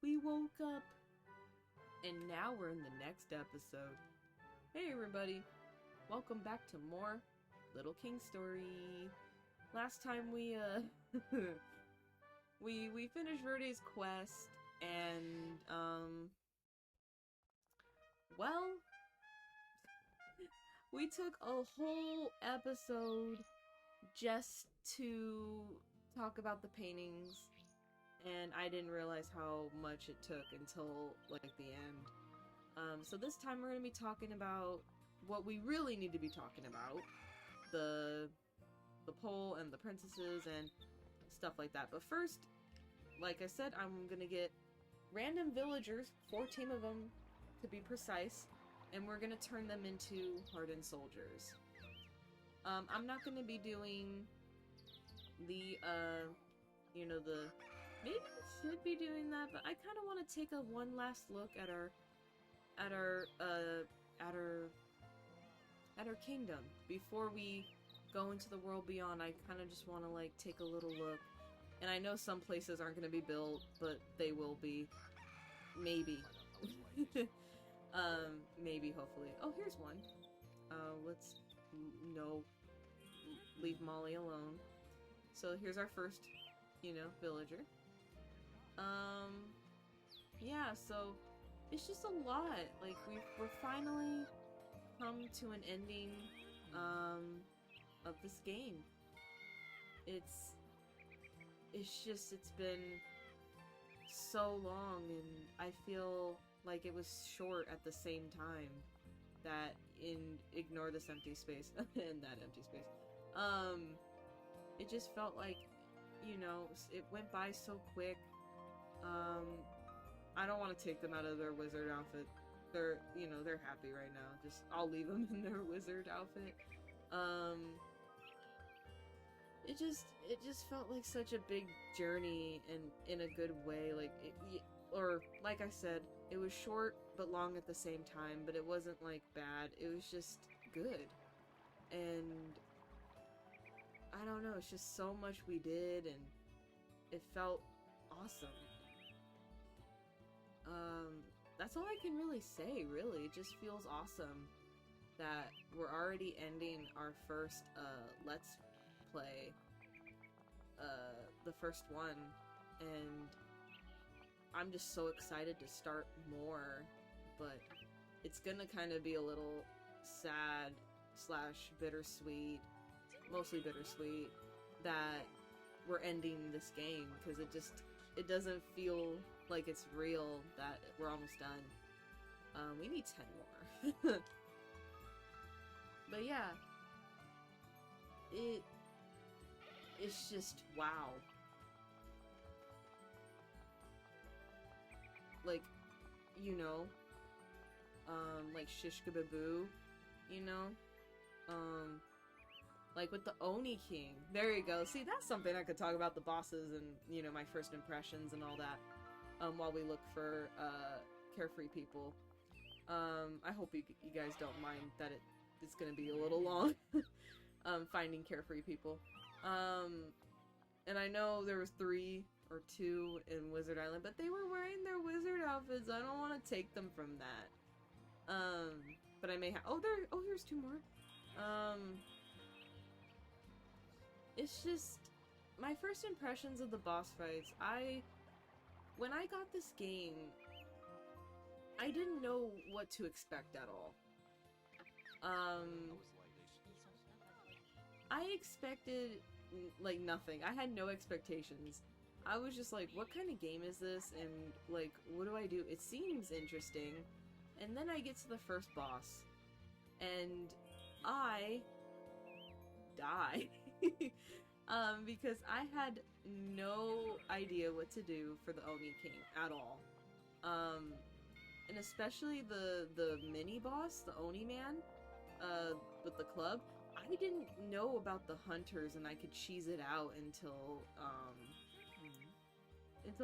We woke up, and now we're in the next episode. Hey everybody, welcome back to more Little King Story. Last time we we finished Verde's quest, and well, we took a whole episode just to talk about the paintings, and I didn't realize how much it took until like the end. So this time we're gonna be talking about what we really need to be talking about, the pole and the princesses and stuff like that. But first, like I said, I'm gonna get random villagers, 14 of them to be precise, and we're gonna turn them into hardened soldiers. I'm not gonna be doing the maybe I should be doing that, but I kind of want to take a one last look at our kingdom before we go into the world beyond. I kind of just want to like take a little look, and I know some places aren't going to be built, but they will be, maybe. Maybe, hopefully. Oh, here's one. Let's no leave Molly alone. So here's our first, villager. Yeah, so it's just a lot. Like we're finally come to an ending of this game. It's been so long, and I feel like it was short at the same time. That ignore this empty space and that empty space. It just felt like, it went by so quick. I don't want to take them out of their wizard outfit. They're happy right now. I'll leave them in their wizard outfit. It just felt like such a big journey, and in a good way. Like I said, it was short but long at the same time, but it wasn't like bad. It was just good. And I don't know, it's just so much we did, and it felt awesome. That's all I can really say, really. It just feels awesome that we're already ending our first, Let's Play, the first one, and I'm just so excited to start more, but it's gonna kind of be a little sad / bittersweet, mostly bittersweet, that we're ending this game, because it doesn't feel like it's real that we're almost done. We need 10 more. But yeah, it's just wow. Like, like shish kababoo, like with the Oni King. There you go. See, that's something I could talk about, the bosses and, my first impressions and all that, while we look for, carefree people. I hope you guys don't mind that it's gonna be a little long, finding carefree people. And I know there was 3 or 2 in Wizard Island, but they were wearing their wizard outfits. I don't want to take them from that. But I may have. Oh, here's 2 more. It's just my first impressions of the boss fights. When I got this game, I didn't know what to expect at all. I expected like nothing. I had no expectations. I was just like, what kind of game is this? And like, what do I do? It seems interesting. And then I get to the first boss, and I die. Because I had no idea what to do for the Oni King at all. And especially the mini boss, the Oni Man, with the club. I didn't know about the hunters, and I could cheese it out until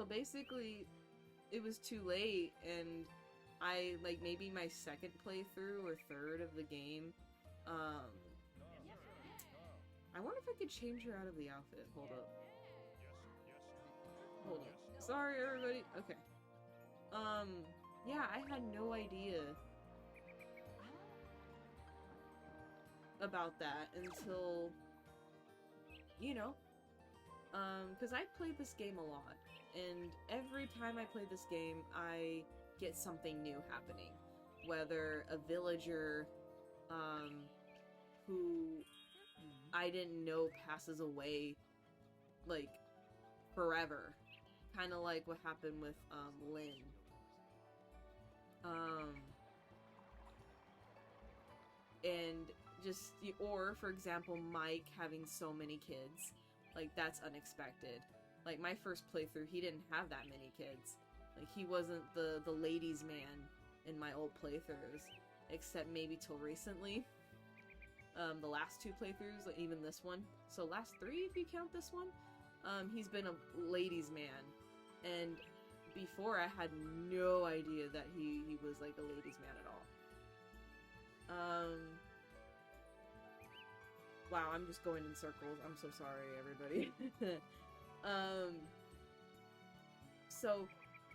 basically it was too late, and I, like, maybe my second playthrough or third of the game, I wonder if I could change her out of the outfit. Hold up. Hold up. Sorry, everybody. Okay. Yeah, I had no idea about that until, you know, because I played this game a lot, and every time I play this game, I get something new happening. Whether a villager, who I didn't know passes away, like, forever. Kind of like what happened with, Lynn. Um, and just, or, for example, Mike having so many kids. Like, that's unexpected. Like, my first playthrough, he didn't have that many kids. Like, he wasn't the ladies' man in my old playthroughs. Except maybe till recently. The last two playthroughs, like even this one. So last three, if you count this one. He's been a ladies' man. And before, I had no idea that he was, like, a ladies' man at all. Wow, I'm just going in circles. I'm so sorry, everybody. So,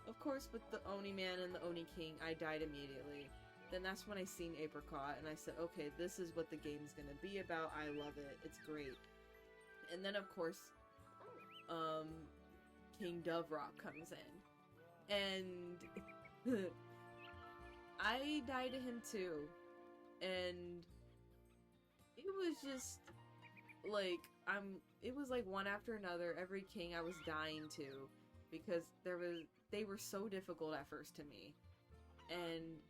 of course, with the Oni Man and the Oni King, I died immediately. Then that's when I seen Apricot, and I said, okay, this is what the game's gonna be about. I love it. It's great. And then, of course, King Doverock comes in. And I died to him too. And it was just like, it was like one after another. Every king I was dying to, because they were so difficult at first to me. And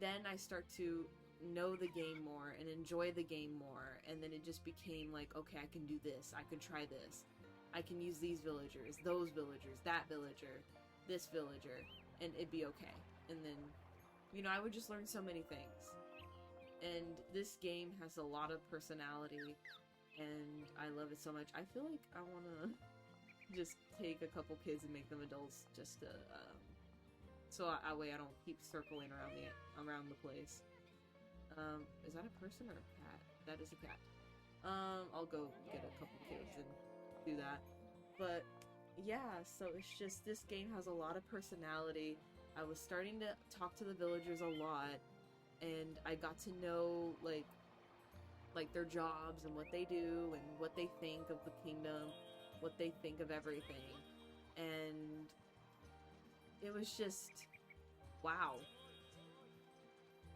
then I start to know the game more and enjoy the game more, and then it just became like, okay, I can do this, I can try this, I can use these villagers, those villagers, that villager, this villager, and it'd be okay. And then, you know, I would just learn so many things. And this game has a lot of personality, and I love it so much. I feel like I want to just take a couple kids and make them adults, just to, so that way I don't keep circling around the place. Is that a person or a cat? That is a cat. I'll go get a couple kids and do that. But yeah, so it's just, this game has a lot of personality. I was starting to talk to the villagers a lot, and I got to know like their jobs and what they do and what they think of the kingdom, what they think of everything. And it was just, wow.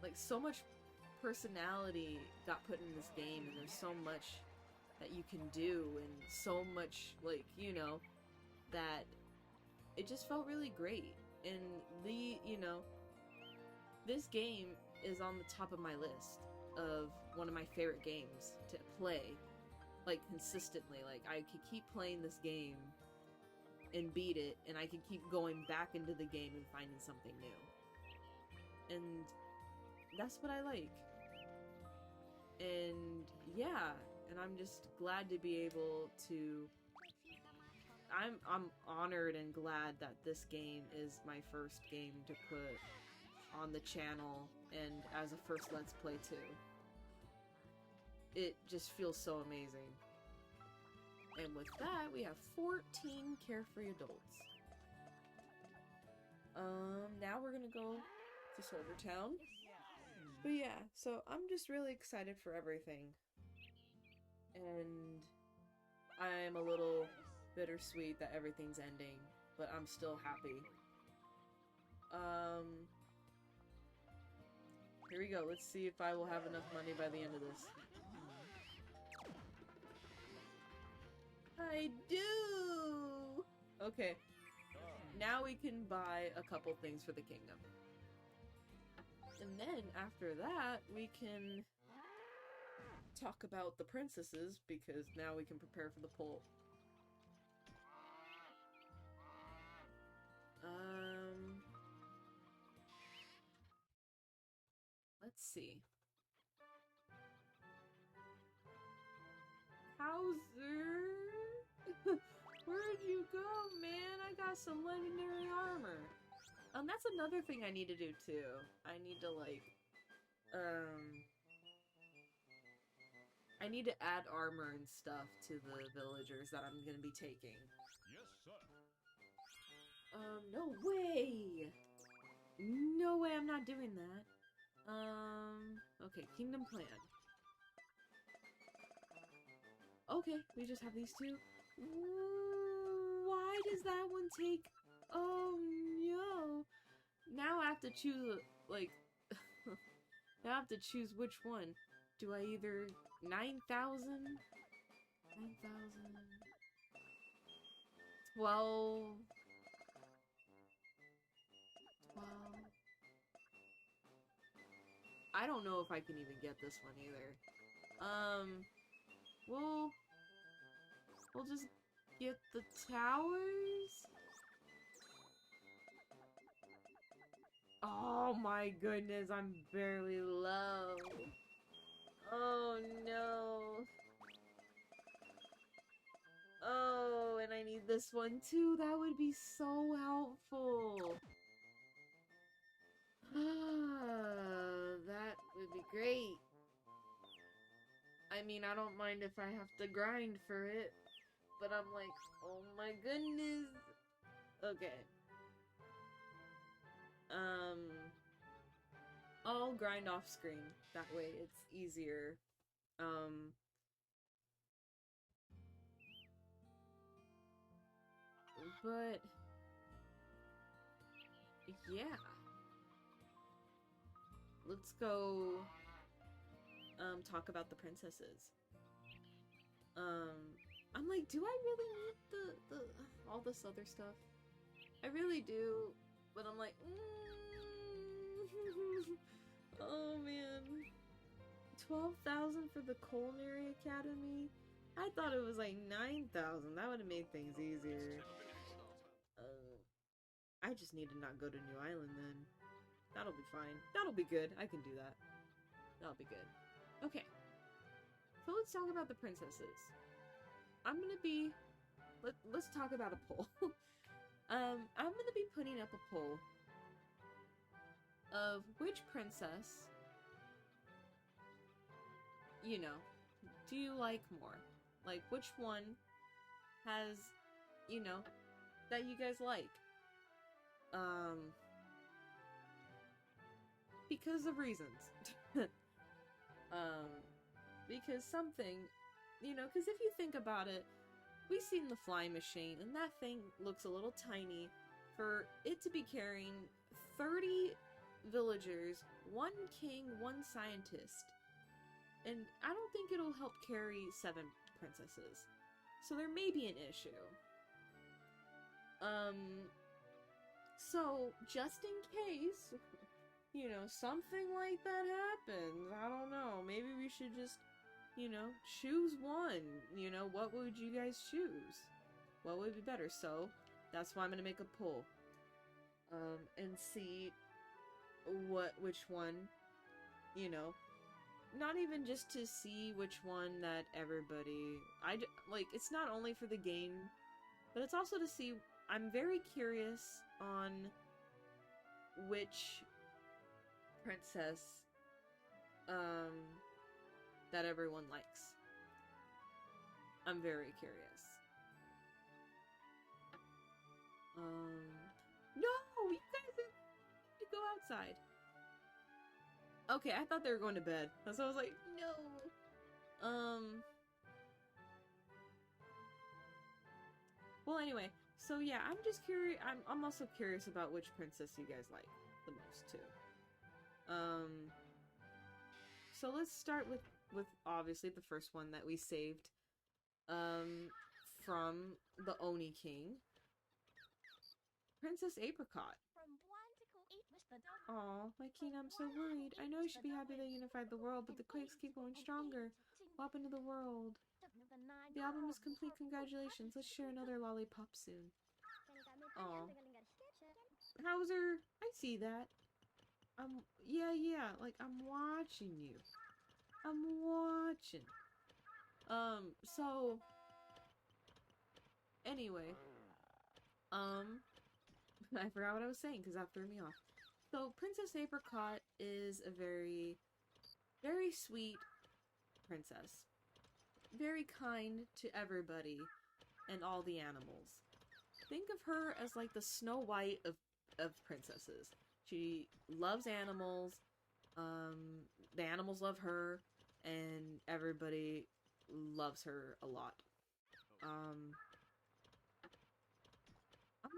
Like, so much personality got put in this game, and there's so much that you can do, and so much, like, you know, that it just felt really great. And this game is on the top of my list of one of my favorite games to play, like, consistently. Like, I could keep playing this game and beat it, and I could keep going back into the game and finding something new. And that's what I like. And yeah, and I'm just glad to be able to... I'm honored and glad that this game is my first game to put on the channel, and as a first Let's Play too. It just feels so amazing. And with that, we have 14 carefree adults. Now we're gonna go to Soldier Town. But yeah, so I'm just really excited for everything. And I'm a little bittersweet that everything's ending, but I'm still happy. Here we go. Let's see if I will have enough money by the end of this. I do! Okay. Now we can buy a couple things for the kingdom. And then, after that, we can talk about the princesses, because now we can prepare for the poll. Let's see. Hauser? Where'd you go, man? I got some legendary armor. That's another thing I need to do, too. I need to, like, I need to add armor and stuff to the villagers that I'm gonna be taking. Yes, sir. No way! No way, I'm not doing that. Okay, kingdom plan. Okay, we just have these two. Why does that one take... Oh, no. Now I have to choose, like... now I have to choose which one. Do I either... 9,000? 9,000... 12... 12... I don't know if I can even get this one either. We'll just get the towers? Oh my goodness, I'm barely low. Oh no. Oh, and I need this one too. That would be so helpful. That would be great. I mean, I don't mind if I have to grind for it, but I'm like, oh my goodness. Okay. I'll grind off screen. That way it's easier. But yeah. Let's go talk about the princesses. I'm like, do I really need the all this other stuff? I really do, but I'm like, oh man. 12,000 for the Culinary Academy? I thought it was like 9,000. That would have made things easier. I just need to not go to New Island then. That'll be fine. That'll be good. I can do that. That'll be good. Okay. So let's talk about the princesses. I'm gonna be... Let's talk about a poll. I'm gonna be putting up a poll of which princess, you know, do you like more? Like, which one has, you know, that you guys like? Because of reasons. Because something, you know, because if you think about it, we've seen the flying machine, and that thing looks a little tiny for it to be carrying 30 villagers, 1 king, 1 scientist. And I don't think it'll help carry 7 princesses. So there may be an issue. So, just in case, you know, something like that happens, I don't know, maybe we should just, you know, choose one. You know, what would you guys choose? What would be better? So, that's why I'm gonna make a poll. And see which one, you know, not even just to see which one that everybody, like, it's not only for the game, but it's also to see, I'm very curious on which princess, that everyone likes. I'm very curious. No! You guys have to go outside. Okay, I thought they were going to bed. So I was like, no! Well, anyway, so yeah, I'm just curious. I'm also curious about which princess you guys like the most, too. So let's start with obviously the first one that we saved, from the Oni King. Princess Apricot. Aw, my king, I'm so worried. I know you should be happy they unified the world, but the quakes keep going stronger. What happened to the world? The album is complete. Congratulations. Let's share another lollipop soon. Aw. Hauser, I see that. Yeah, like, I'm watching you. I'm watching. So... Anyway. I forgot what I was saying, because that threw me off. So, Princess Apricot is a very, very sweet princess. Very kind to everybody and all the animals. Think of her as like the Snow White of princesses. She loves animals. The animals love her, and everybody loves her a lot. I'm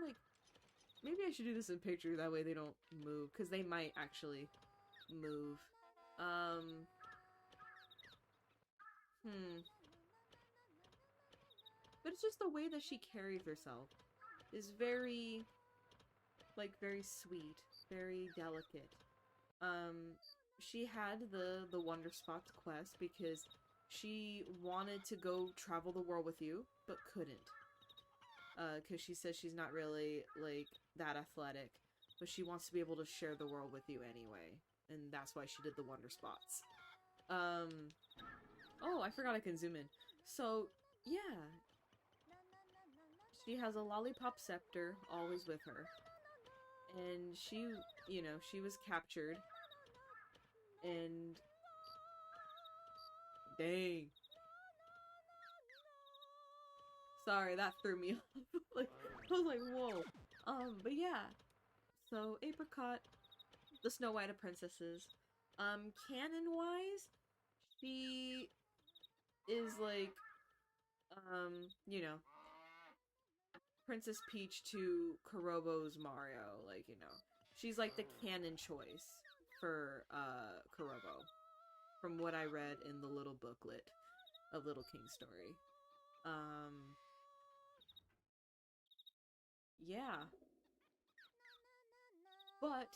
like, maybe I should do this in picture, that way they don't move, because they might actually move. Hmm. But it's just the way that she carries herself is very, like, very sweet, very delicate. Um, she had the Wonder Spots quest because she wanted to go travel the world with you, but couldn't. Because she says she's not really, like, that athletic, but she wants to be able to share the world with you anyway. And that's why she did the Wonder Spots. Oh, I forgot I can zoom in. So, yeah. She has a lollipop scepter always with her. And she, you know, she was captured. And... dang. Sorry, that threw me off. Like, I was like, whoa. But yeah. So, Apricot, the Snow White of Princesses. Canon-wise, she is like, you know, Princess Peach to Kurobo's Mario. Like, you know, she's like the canon choice for, Kurobo. From what I read in the little booklet of Little King's Story. Yeah. But,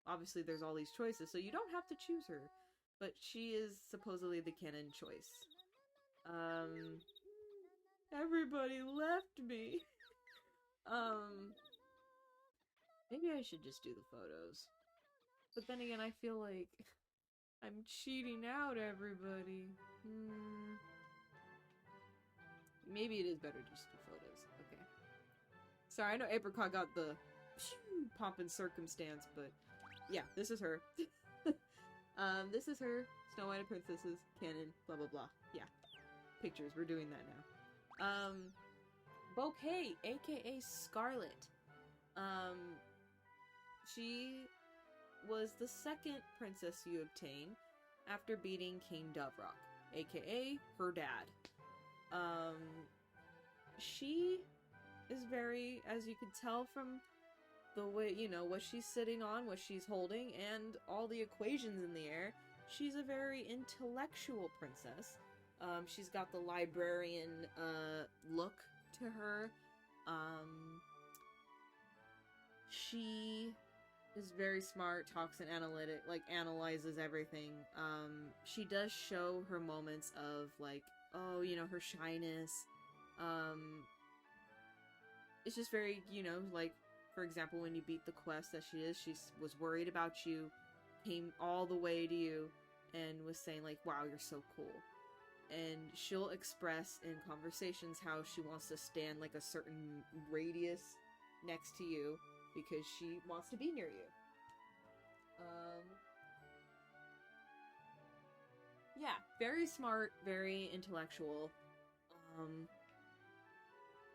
obviously there's all these choices, so you don't have to choose her. But she is supposedly the canon choice. Everybody left me. Maybe I should just do the photos. But then again, I feel like I'm cheating out everybody. Maybe it is better just to do photos. Okay. Sorry, I know Apricot got the pomp and circumstance, but yeah, this is her. This is her. Snow White and Princesses, canon, blah blah blah. Yeah. Pictures, we're doing that now. Bouquet, aka Scarlet. She was the second princess you obtain after beating King Doverock, aka her dad. She is very, as you can tell from the way, you know, what she's sitting on, what she's holding, and all the equations in the air, she's a very intellectual princess. She's got the librarian, look to her. She is very smart, talks and analytic, like, analyzes everything. She does show her moments of, like, oh, you know, her shyness. It's just very, you know, like, for example, when you beat the quest that she was worried about you, came all the way to you, and was saying, like, wow, you're so cool. And she'll express in conversations how she wants to stand, like, a certain radius next to you, because she wants to be near you. Yeah, very smart, very intellectual.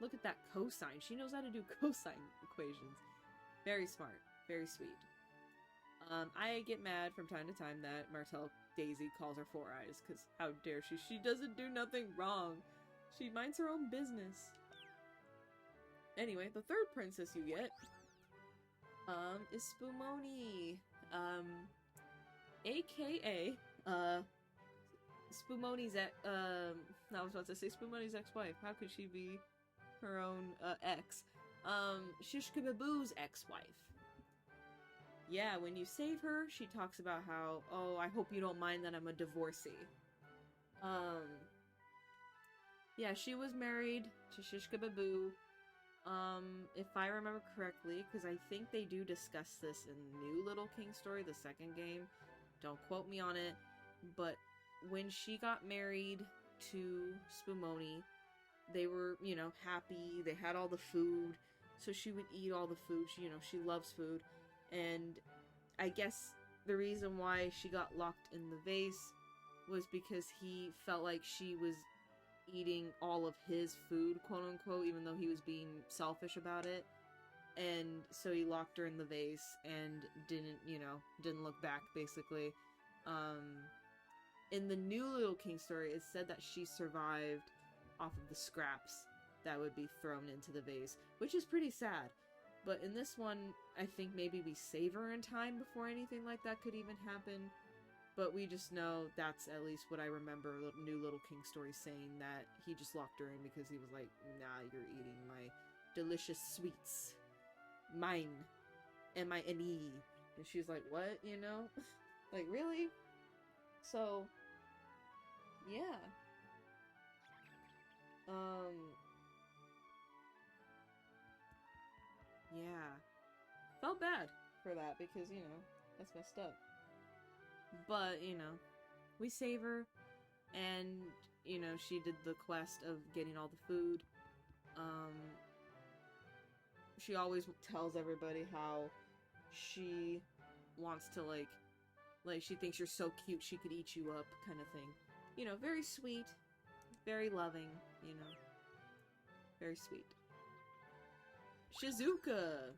Look at that cosine. She knows how to do cosine equations. Very smart, very sweet. I get mad from time to time that Martell Daisy calls her Four Eyes, because how dare she? She doesn't do nothing wrong. She minds her own business. Anyway, the third princess you get, is Spumoni. AKA, Spumoni's I was about to say Spumoni's ex-wife. How could she be her own, ex? Shishkababoo's ex-wife. Yeah, when you save her, she talks about how, oh, I hope you don't mind that I'm a divorcee. Yeah, she was married to Shishkababoo. If I remember correctly, because I think they do discuss this in New Little King Story, the second game. Don't quote me on it. But when she got married to Spumoni, they were, you know, happy. They had all the food. So she would eat all the food. She, you know, she loves food. And I guess the reason why she got locked in the vase was because he felt like she was eating all of his food, quote unquote, even though he was being selfish about it. And so he locked her in the vase and didn't look back, basically. In the new Little King story, it's said that she survived off of the scraps that would be thrown into the vase, which is pretty sad. But in this one, I think maybe we save her in time before anything like that could even happen. But we just know that's at least what I remember New Little King story saying, that he just locked her in because he was like, nah, you're eating my delicious sweets. Mine. M-I-N-E. And she's like, what? Like, really? So, yeah. Yeah. Felt bad for that because, that's messed up. But, we save her, and, she did the quest of getting all the food. She always tells everybody how she wants to, like, she thinks you're so cute she could eat you up, kind of thing. Very sweet, very loving, very sweet. Shizuka!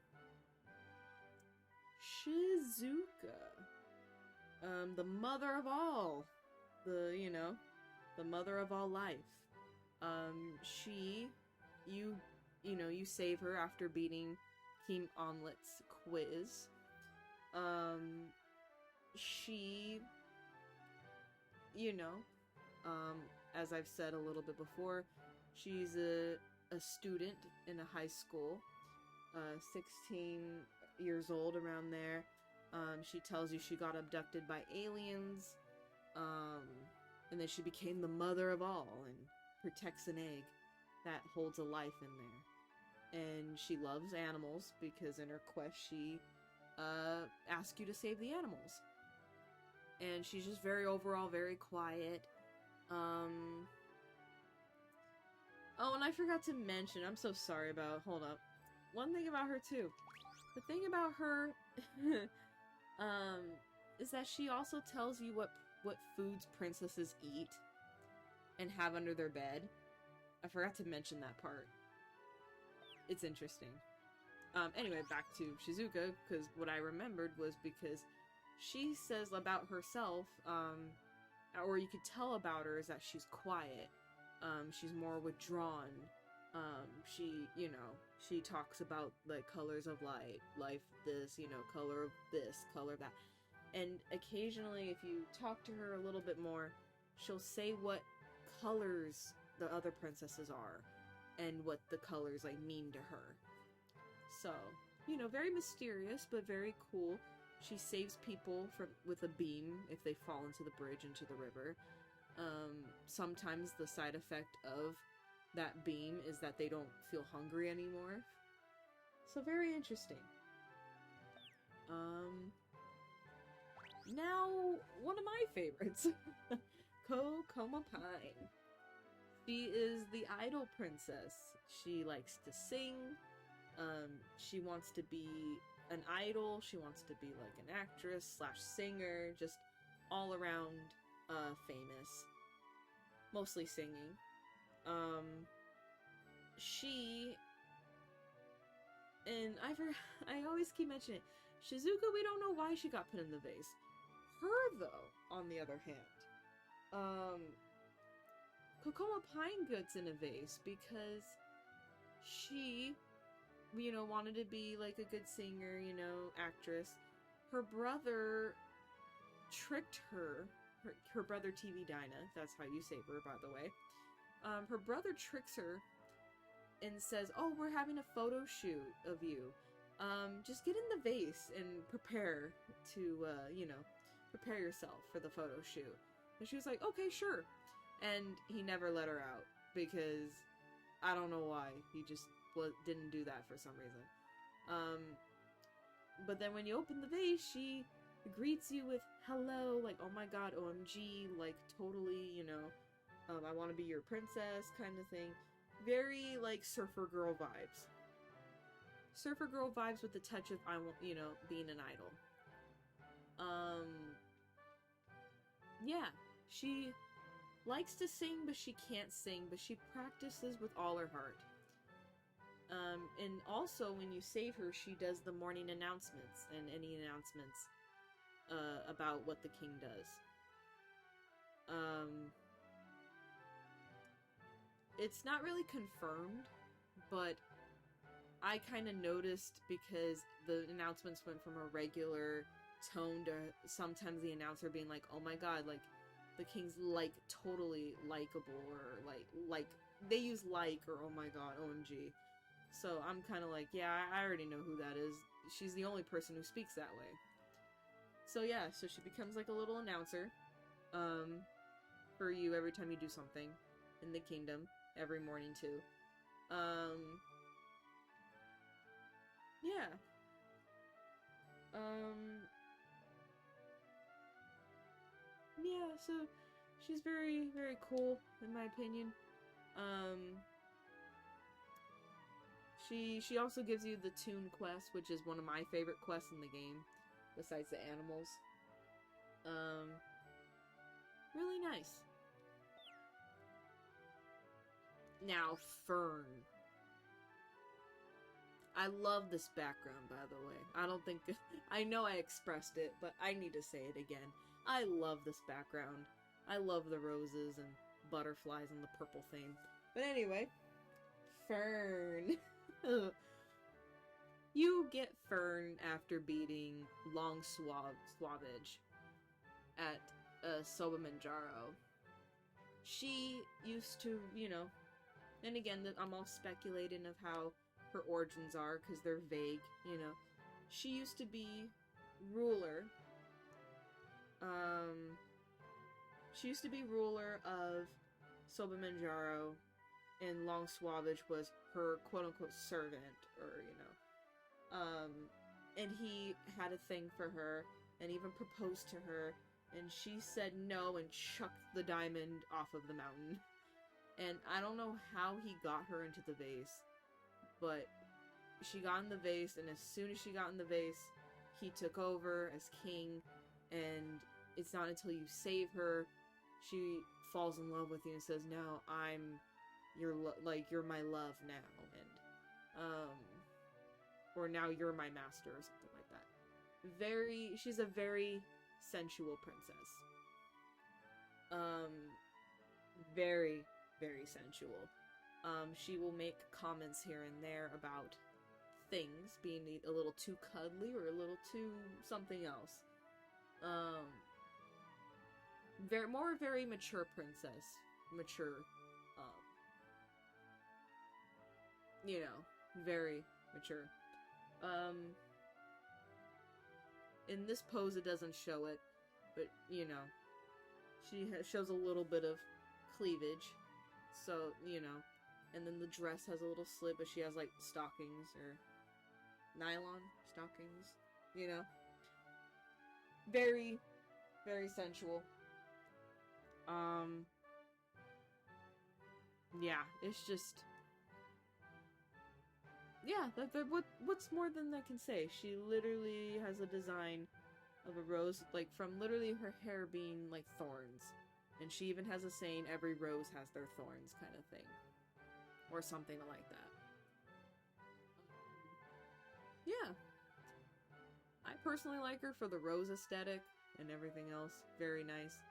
The mother of all. The mother of all life. You save her after beating King Onlet's quiz. She, as I've said a little bit before, she's a student in a high school, 16 years old, around there. She tells you she got abducted by aliens, and then she became the mother of all and protects an egg that holds a life in there. And she loves animals because in her quest she asks you to save the animals. And she's just overall very quiet. Oh, and I forgot to mention, I'm so sorry hold up. One thing about her too. The thing about her is that she also tells you what foods princesses eat and have under their bed. I forgot to mention that part. It's interesting. Anyway, back to Shizuka, because what I remembered was because she says about herself, or you could tell about her, is that she's quiet. She's more withdrawn. She talks about, like, colors of life this, color of this, color of that. And occasionally, if you talk to her a little bit more, she'll say what colors the other princesses are, and what the colors, like, mean to her. So, very mysterious, but very cool. She saves people with a beam if they fall into the bridge, into the river. Sometimes the side effect of that beam is that they don't feel hungry anymore. So very interesting. Now, one of my favorites. Kokoma Pine. She is the idol princess. She likes to sing. She wants to be an idol. She wants to be like an actress / singer. Just all around famous. Mostly singing. And I always keep mentioning it. Shizuka, we don't know why she got put in the vase. Her, though, on the other hand, Kokoma Pine gets in a vase because she, wanted to be like a good singer, actress. Her brother tricked her brother TV Dinah, that's how you save her, by the way. Her brother tricks her and says, oh, we're having a photo shoot of you. Just get in the vase and prepare to, prepare yourself for the photo shoot. And she was like, okay, sure. And he never let her out because I don't know why. He just didn't do that for some reason. But then when you open the vase, she greets you with hello, like, oh my god, OMG, like, totally, I want to be your princess kind of thing. Very, like, surfer girl vibes. Surfer girl vibes with the touch of, being an idol. Yeah, she likes to sing, but she can't sing, but she practices with all her heart. And also when you save her, she does the morning announcements and any announcements about what the king does. It's not really confirmed, but I kind of noticed because the announcements went from a regular tone to sometimes the announcer being like, "Oh my god, like the king's like totally likable," or like they use like or "Oh my god, OMG." So I'm kind of like, yeah, I already know who that is. She's the only person who speaks that way. So yeah, so she becomes like a little announcer, um, for you every time you do something in the kingdom every morning too. Um, yeah. Um, yeah. So she's very very cool in my opinion. Um, she also gives you the tune quest, which is one of my favorite quests in the game, besides the animals. Um, really nice. Now, Fern. I love this background, by the way. I don't think... I know I expressed it, but I need to say it again. I love this background. I love the roses and butterflies and the purple thing. But anyway, Fern. You get Fern after beating Long Suavage at Sobamanjaro. She used to, and again, I'm all speculating of how her origins are because they're vague, She used to be ruler. Um, she used to be ruler of Sobamanjaro, and Long Suavage was her quote-unquote servant, or, and he had a thing for her, and even proposed to her, and she said no and chucked the diamond off of the mountain. And I don't know how he got her into the vase, but she got in the vase, and as soon as she got in the vase, he took over as king, and it's not until you save her, she falls in love with you and says, "No, I'm you're my love now," and or "Now you're my master," or something like that. She's a very sensual princess. Very, very sensual. She will make comments here and there about things being a little too cuddly or a little too something else. Um, very mature princess. Mature, um, very mature. Um, in this pose it doesn't show it, but, she shows a little bit of cleavage, so, and then the dress has a little slit, but she has, like, stockings, or nylon stockings, Very, very sensual. Um, yeah, it's just... Yeah, what's more than I can say? She literally has a design of a rose, like, from literally her hair being, like, thorns. And she even has a saying, "Every rose has their thorns," kind of thing. Or something like that. Yeah. I personally like her for the rose aesthetic and everything else. Very nice.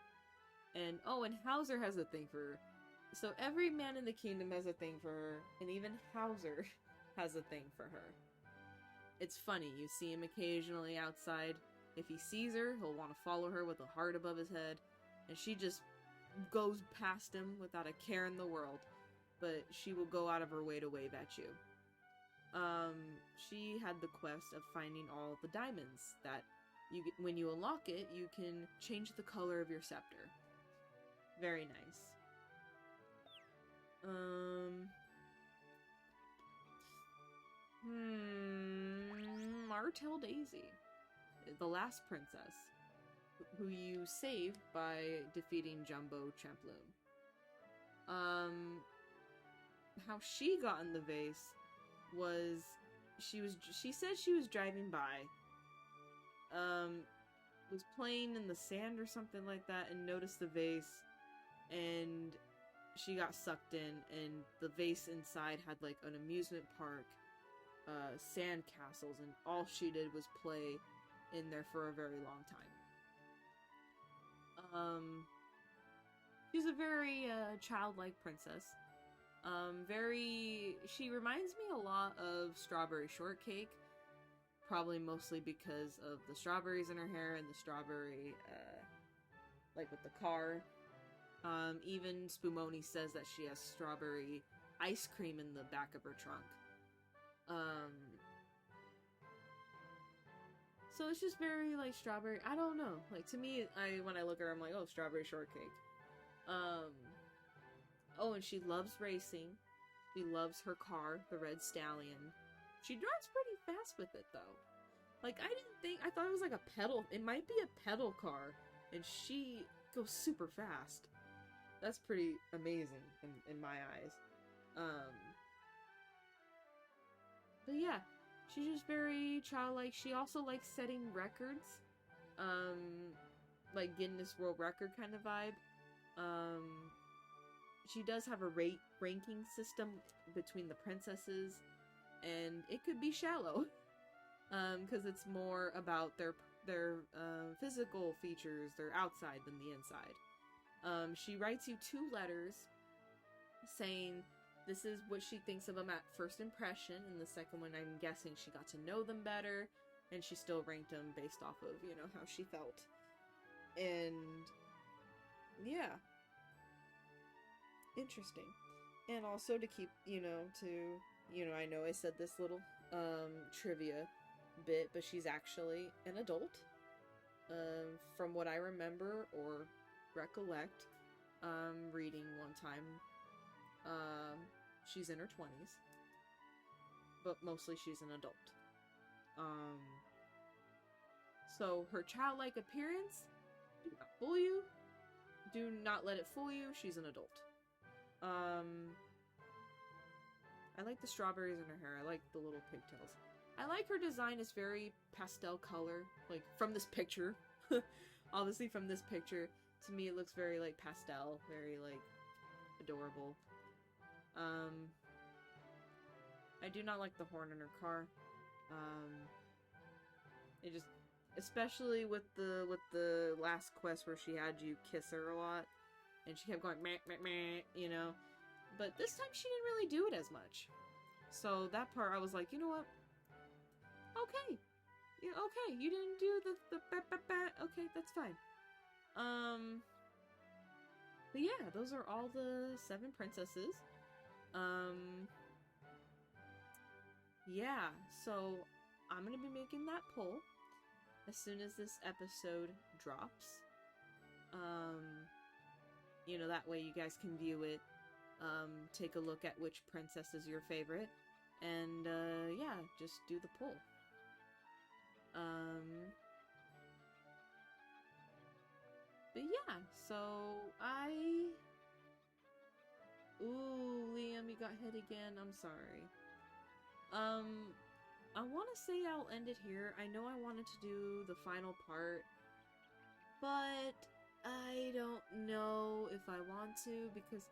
And, oh, and Hauser has a thing for her. So every man in the kingdom has a thing for her, and even Hauser has a thing for her. It's funny, you see him occasionally outside. If he sees her, he'll want to follow her with a heart above his head, and she just goes past him without a care in the world, but she will go out of her way to wave at you. She had the quest of finding all the diamonds that when you unlock it, you can change the color of your scepter. Very nice. Martell Daisy, the last princess, who you saved by defeating Jumbo Champloon. How she got in the vase was she said she was driving by, was playing in the sand or something like that, and noticed the vase, and she got sucked in, and the vase inside had like an amusement park, sand castles, and all she did was play in there for a very long time. She's a very childlike princess. She reminds me a lot of Strawberry Shortcake, probably mostly because of the strawberries in her hair and the strawberry, like with the car. Even Spumoni says that she has strawberry ice cream in the back of her trunk. So it's just very, like, strawberry. I don't know. Like, to me, when I look at her, I'm like, oh, Strawberry Shortcake. Oh, and she loves racing. She loves her car, the Red Stallion. She drives pretty fast with it, though. Like, I thought it was like a pedal. It might be a pedal car, and she goes super fast. That's pretty amazing in my eyes. But yeah, she's just very childlike. She also likes setting records. Like Guinness World Record kind of vibe. She does have a ranking system between the princesses, and it could be shallow. Because it's more about their physical features, their outside than the inside. She writes you 2 letters saying this is what she thinks of them at first impression, and the second one, I'm guessing she got to know them better, and she still ranked them based off of, you know, how she felt. And yeah, interesting. And also to keep, I know I said this little trivia bit, but she's actually an adult. From what I remember or recollect reading one time, she's in her 20s, but mostly she's an adult. So her childlike appearance, do not fool you. Do not let it fool you. She's an adult. I like the strawberries in her hair. I like the little pigtails. I like her design. It's very pastel color, like from this picture. Obviously from this picture, to me it looks very like pastel, very like adorable. I do not like the horn in her car. It just, especially with the last quest where she had you kiss her a lot, and she kept going meh meh meh, you know. But this time she didn't really do it as much. So that part I was like, you know what? Okay. Yeah, okay, you didn't do the ba ba ba. Okay, that's fine. But yeah, those are all the 7 princesses. Yeah, so I'm gonna be making that poll as soon as this episode drops. That way you guys can view it, take a look at which princess is your favorite, and yeah, just do the poll. But yeah, so ooh, Liam, you got hit again. I'm sorry. I want to say I'll end it here. I know I wanted to do the final part, but I don't know if I want to, because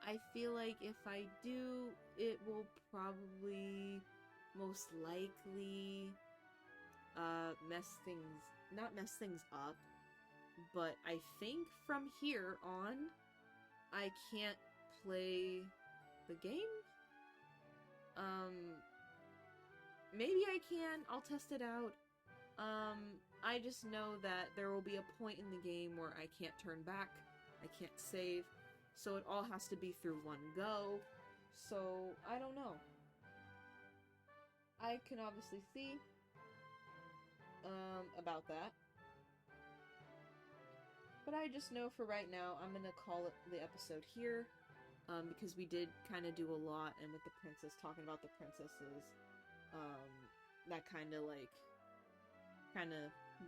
I feel like if I do, it will probably most likely not mess things up, but I think from here on I can't play the game. Maybe I can. I'll test it out. I just know that there will be a point in the game where I can't turn back, I can't save, so it all has to be through one go. So, I don't know. I can obviously see about that. But I just know for right now, I'm gonna call it the episode here, because we did kind of do a lot, and with the princess, talking about the princesses, that kind of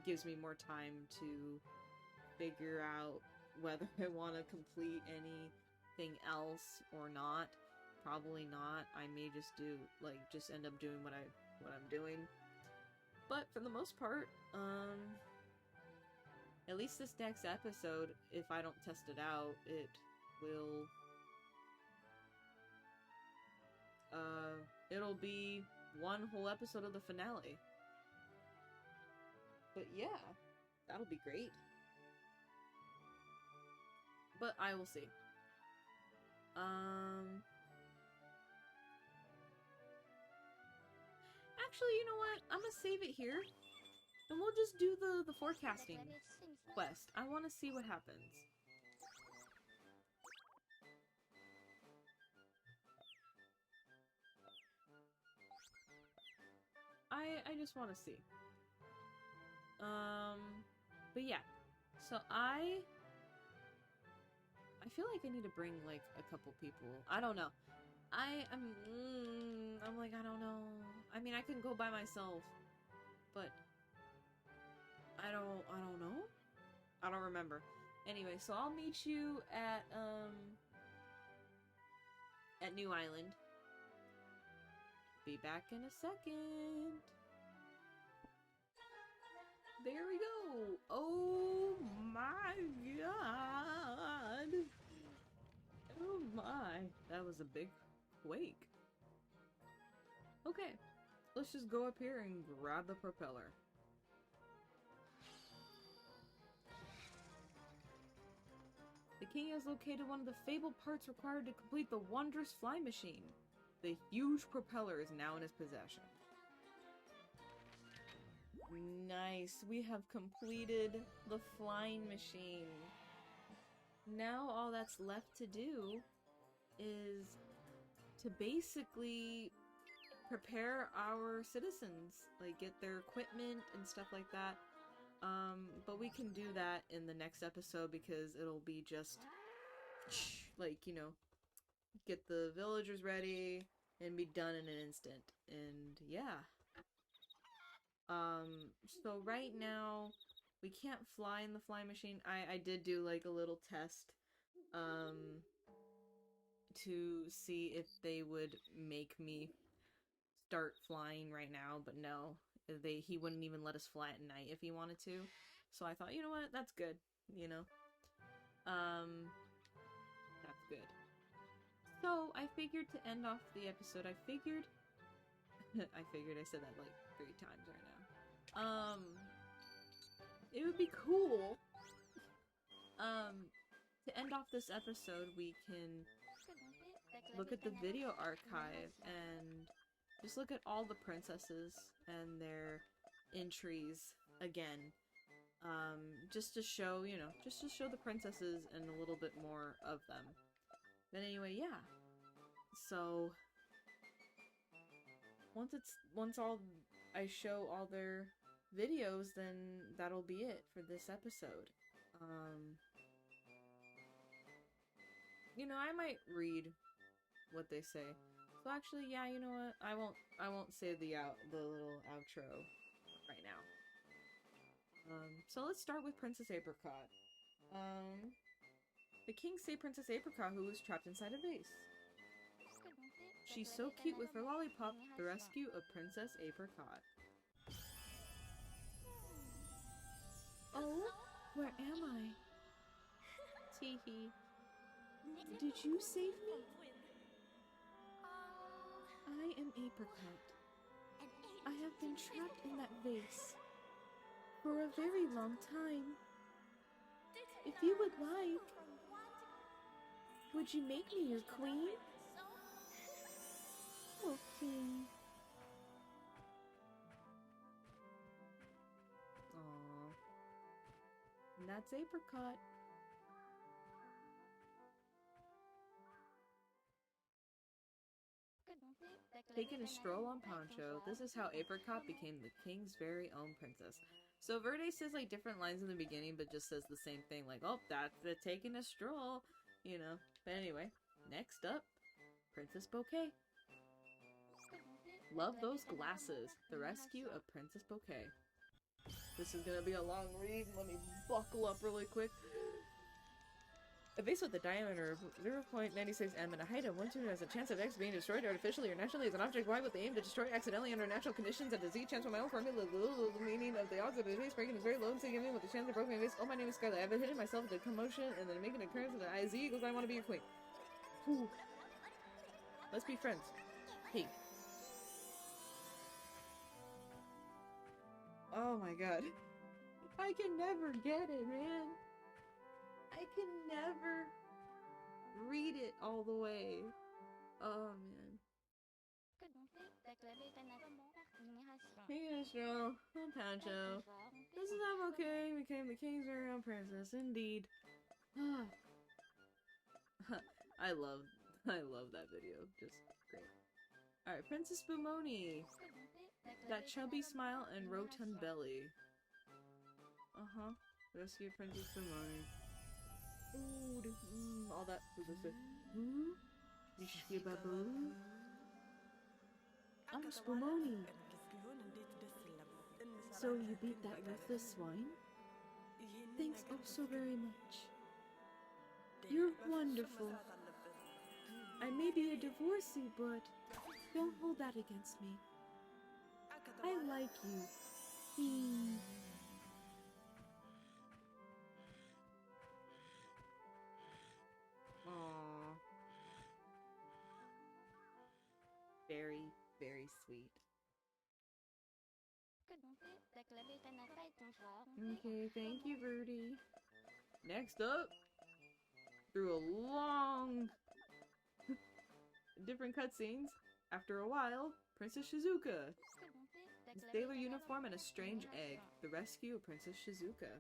gives me more time to figure out whether I want to complete anything else or not. Probably not. I may just just end up doing what I'm doing. But for the most part, at least this next episode, if I don't test it out, it will it'll be one whole episode of the finale. But yeah, that'll be great. But I will see. Actually, you know what? I'm gonna save it here. And we'll just do the forecasting quest. I want to see what happens. I just want to see. But yeah. So I feel like I need to bring like a couple people. I don't know. I'm like, I don't know. I mean, I can go by myself, but I don't know. I don't remember. Anyway, so I'll meet you at New Island. Be back in a second. There we go. Oh my god. Oh my. That was a big quake. Okay. Let's just go up here and grab the propeller. The king has located one of the fabled parts required to complete the wondrous flying machine. The huge propeller is now in his possession. Nice. We have completed the flying machine. Now all that's left to do is to basically prepare our citizens, like get their equipment and stuff like that. But we can do that in the next episode because it'll be just like, you know, get the villagers ready and be done in an instant. And yeah. So right now we can't fly in the flying machine. I did do like a little test to see if they would make me start flying right now, but no. He wouldn't even let us fly at night if he wanted to. So I thought, you know what, that's good, you know. That's good. So I figured to end off the episode, I figured I said that like 3 times right now. It would be cool. To end off this episode, we can look at the video archive and just look at all the princesses and their entries again. Just to show, you know, just to show the princesses and a little bit more of them. But anyway, yeah. So once I show all their videos, then that'll be it for this episode. You know, I might read what they say. So actually, yeah, you know what? I won't say the little outro right now. So let's start with Princess Apricot. The king saved Princess Apricot, who was trapped inside a vase. She's so cute with her lollipop. The rescue of Princess Apricot. Oh, where am I? Teehee. Did you save me? I am Apricot. I have been trapped in that vase for a very long time. If you would like, would you make me your queen? Okay. Aww. And that's Apricot. Taking a stroll on Poncho, this is how Apricot became the king's very own princess. So Verde says like different lines in the beginning, but just says the same thing, like, oh, that's the taking a stroll, you know. But anyway, next up, Princess Bouquet. Love those glasses. The rescue of Princess Bouquet. This is gonna be a long read. Let me buckle up really quick. A vase with a diameter of 0.96 m and a height of 1 2 has a chance of X being destroyed artificially or naturally as an object Y with the aim to destroy accidentally under natural conditions at a Z chance with my own formula. The meaning of the odds of the vase breaking is very low and significant with the chance of broken vase. Oh, my name is Scarlet. I have hidden myself with the commotion and then make an occurrence with an Z equals I want to be your queen. Whew. Let's be friends. Oh my god. I can never get it, man. I can never read it all the way. Oh man. Hey Astro, I'm Pancho. Isn't that okay? Became the king's very own princess, indeed. I love that video. Just great. Alright, Princess Bumoni. That chubby smile and rotund belly. Uh-huh. Rescue Princess Bumoni. Ooh, all that. Babu. I'm Spumoni. So you beat that worthless swine? Thanks oh so very much. You're wonderful. I may be a divorcee, but don't hold that against me. I like you. Aww. Very, very sweet. Okay, thank you, Verde. Next up, through a long different cutscenes, after a while, Princess Shizuka. A sailor uniform and a strange egg. The rescue of Princess Shizuka.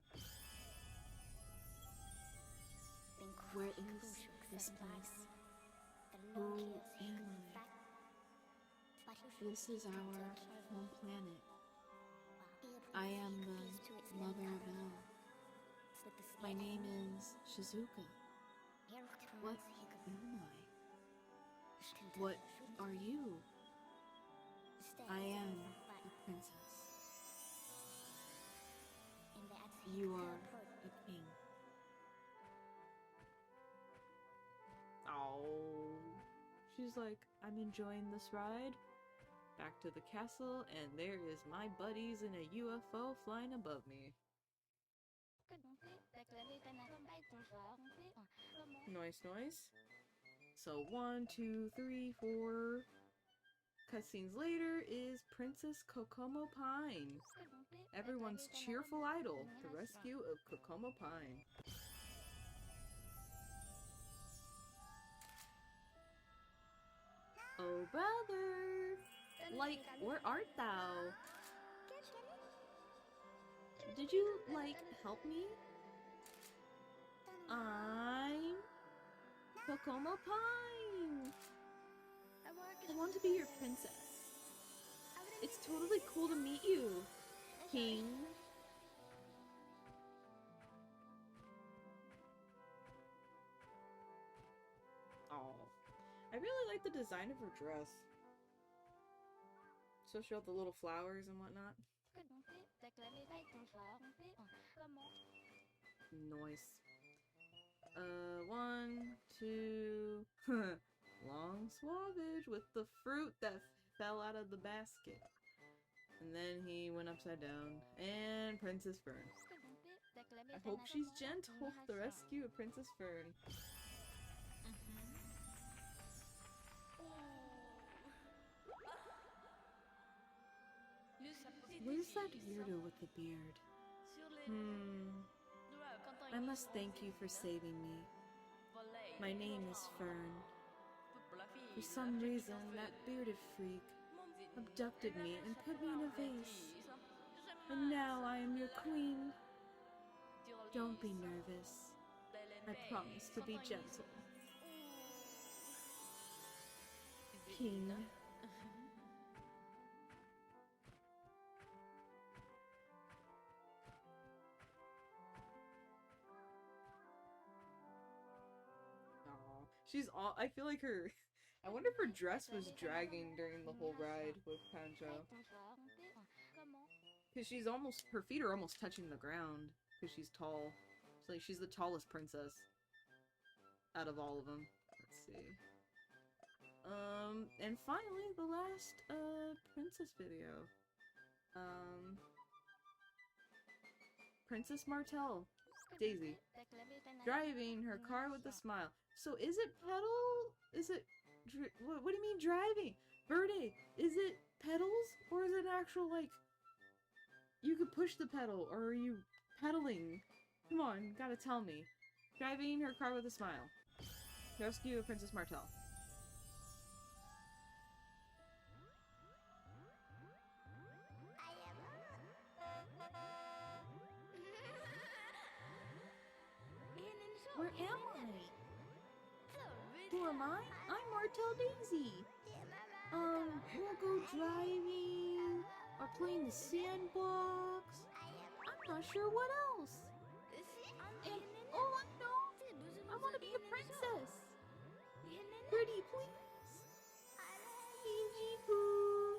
Where is this place? Who am I? This is our home planet. I am the mother of El. My name is Shizuka. What am I? What are you? I am a princess. You are a king. Oh, she's like, I'm enjoying this ride. Back to the castle, and there is my buddies in a UFO flying above me. Noise. So 1, 2, 3, 4 cutscenes later is Princess Kokomo Pine. Everyone's cheerful idol, the rescue of Kokomo Pine. Oh brother! Like, where art thou? Did you, like, help me? I'm Kokomo Pine! I want to be your princess. It's totally cool to meet you, King. Oh, I really like the design of her dress. Especially all the little flowers and whatnot. Nice. 1, 2... Long swabbage with the fruit that fell out of the basket. And then he went upside down. And Princess Fern. I hope she's gentle. The rescue of Princess Fern. Where's that weirdo with the beard? I must thank you for saving me. My name is Fern. For some reason, that bearded freak abducted me and put me in a vase. And now I am your queen. Don't be nervous. I promise to be gentle. King. She's all. I feel like her. I wonder if her dress was dragging during the whole ride with Pancho. Because she's almost. Her feet are almost touching the ground. Because she's tall. So like, she's the tallest princess. Out of all of them. Let's see. And finally, the last, princess video. Princess Martell. Daisy. Driving her car with a smile. So is it pedal? Is it... What do you mean driving? Verde, is it pedals? Or is it actual, like... You could push the pedal, or are you pedaling? Come on, gotta tell me. Driving her car with a smile. Rescue Princess Martell. Where am I? Who am I? I'm Martell Daisy. We'll go driving, or play in the sandbox. I'm not sure what else. And all I know, I want to be a princess. Pretty, please. Gigi Poo.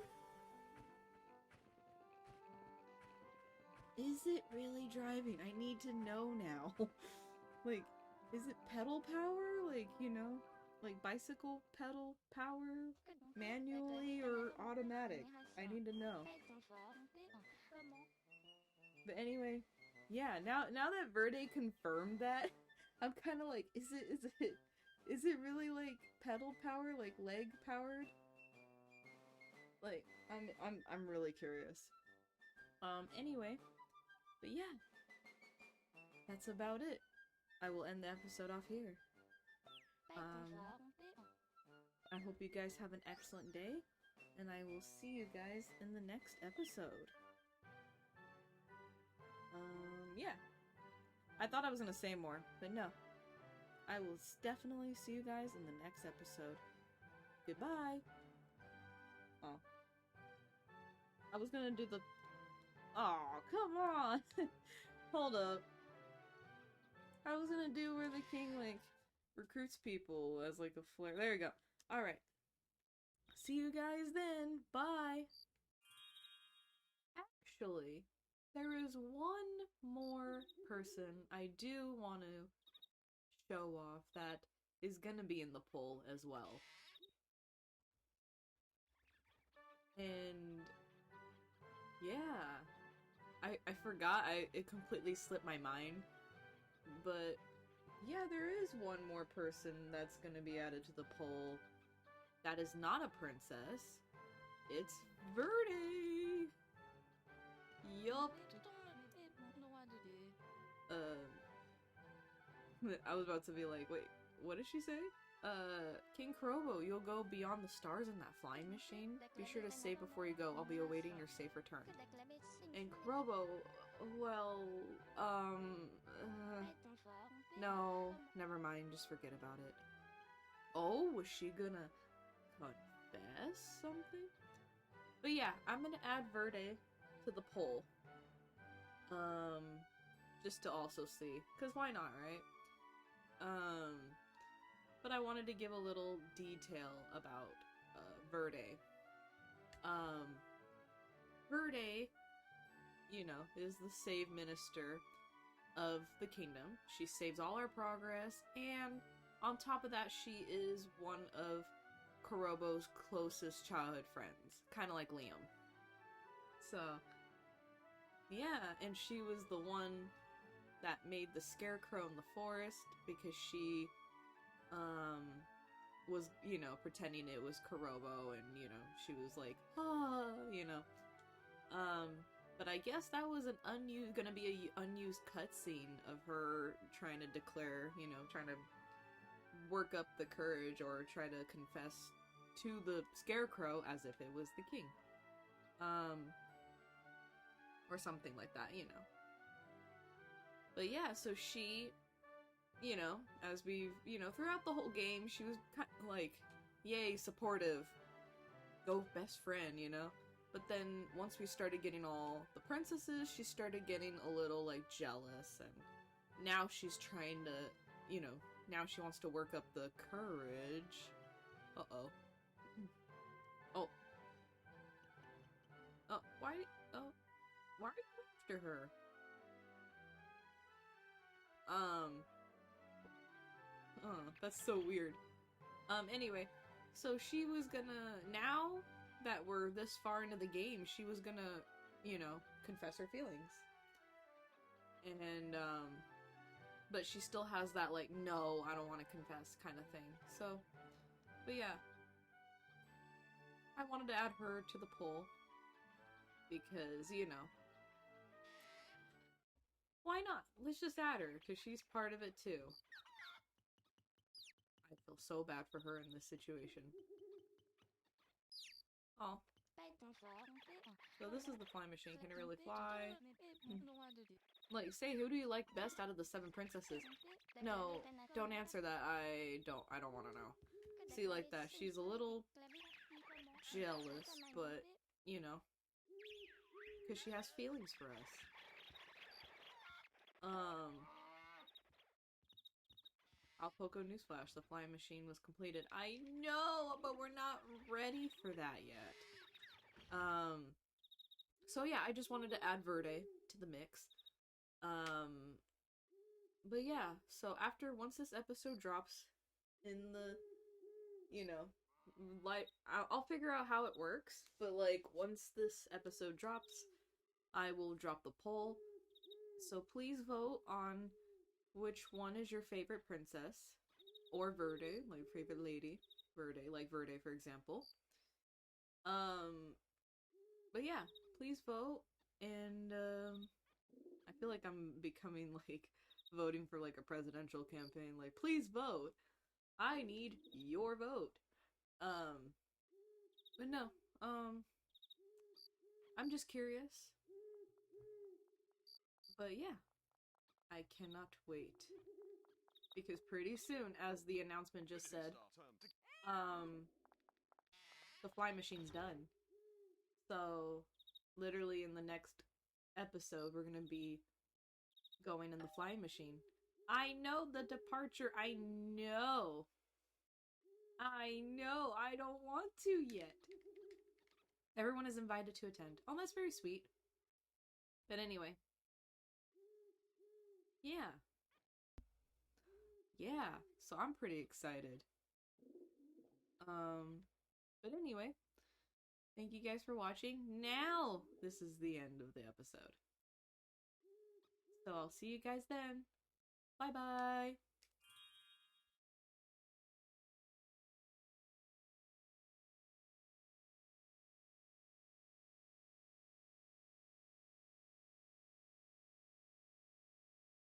Is it really driving? I need to know now. Like, is it pedal power? Like, you know, like bicycle pedal power? Manually or automatic? I need to know. But anyway, yeah, now that Verde confirmed that, I'm kind of like, is it really like pedal power, like leg powered? Like, I'm really curious. Anyway, but yeah, that's about it. I will end the episode off here. I hope you guys have an excellent day, and I will see you guys in the next episode. Yeah. I thought I was gonna say more, but no. I will definitely see you guys in the next episode. Goodbye! Oh. I was gonna do the... Oh, come on! Hold up. I was gonna do where the king, like, recruits people as, like, a flare. There we go. Alright. See you guys then. Bye! Actually, there is one more person I do want to show off that is gonna be in the poll as well. And yeah, I forgot, it completely slipped my mind. But yeah, there is one more person that's gonna be added to the poll that is not a princess. It's Verde! Yup. I was about to be like, wait, what did she say? King Kurobo, you'll go beyond the stars in that flying machine. Be sure to save before you go. I'll be awaiting your safe return. And Kurobo, well, no, never mind, just forget about it. Oh, was she gonna confess something? But yeah, I'm gonna add Verde to the poll. Just to also see, because why not, right? But I wanted to give a little detail about Verde. Verde, you know, is the save minister of the kingdom. She saves all our progress, and on top of that, she is one of Kurobo's closest childhood friends, kind of like Liam. So, yeah, and she was the one that made the scarecrow in the forest because she was, you know, pretending it was Kurobo, and, you know, she was like, ah, you know. But I guess that was an gonna be an unused cutscene of her trying to declare, you know, trying to work up the courage or try to confess to the scarecrow as if it was the king. Or something like that, you know. But yeah, so she, you know, as we've, you know, throughout the whole game, she was kind of like, yay, supportive, go best friend, you know? But then, once we started getting all the princesses, she started getting a little, like, jealous, and now she's trying to, you know, now she wants to work up the courage. Uh-oh. Oh. Oh, why are you after her? That's so weird. Anyway, so she was gonna, now that we're this far into the game, she was gonna, you know, confess her feelings. And, but she still has that, like, no, I don't want to confess kind of thing. So, but yeah. I wanted to add her to the poll because, you know, Why not? Let's just add her, because she's part of it too. I feel so bad for her in this situation. Oh. So this is the flying machine. Can it really fly? Like, say, who do you like best out of the 7 princesses? No, don't answer that. I don't want to know. See, like that, she's a little jealous, but, you know, because she has feelings for us. Alpoco newsflash, the flying machine was completed. I know, but we're not ready for that yet. So yeah, I just wanted to add Verde to the mix. But yeah, so once this episode drops in the, you know, like, I'll figure out how it works, but like, once this episode drops, I will drop the poll. So please vote on which one is your favorite princess, or Verde, like favorite lady, Verde, like Verde for example. But yeah, please vote, and I feel like I'm becoming like voting for like a presidential campaign. Like, please vote. I need your vote. But no, I'm just curious. But yeah, I cannot wait. Because pretty soon, as the announcement just said, the fly machine's done. So, literally in the next episode, we're gonna be going in the flying machine. I know the departure. I know. I don't want to yet. Everyone is invited to attend. Oh, that's very sweet. But anyway. Yeah. Yeah. So I'm pretty excited. But anyway. Thank you guys for watching. Now, this is the end of the episode. So I'll see you guys then. Bye-bye.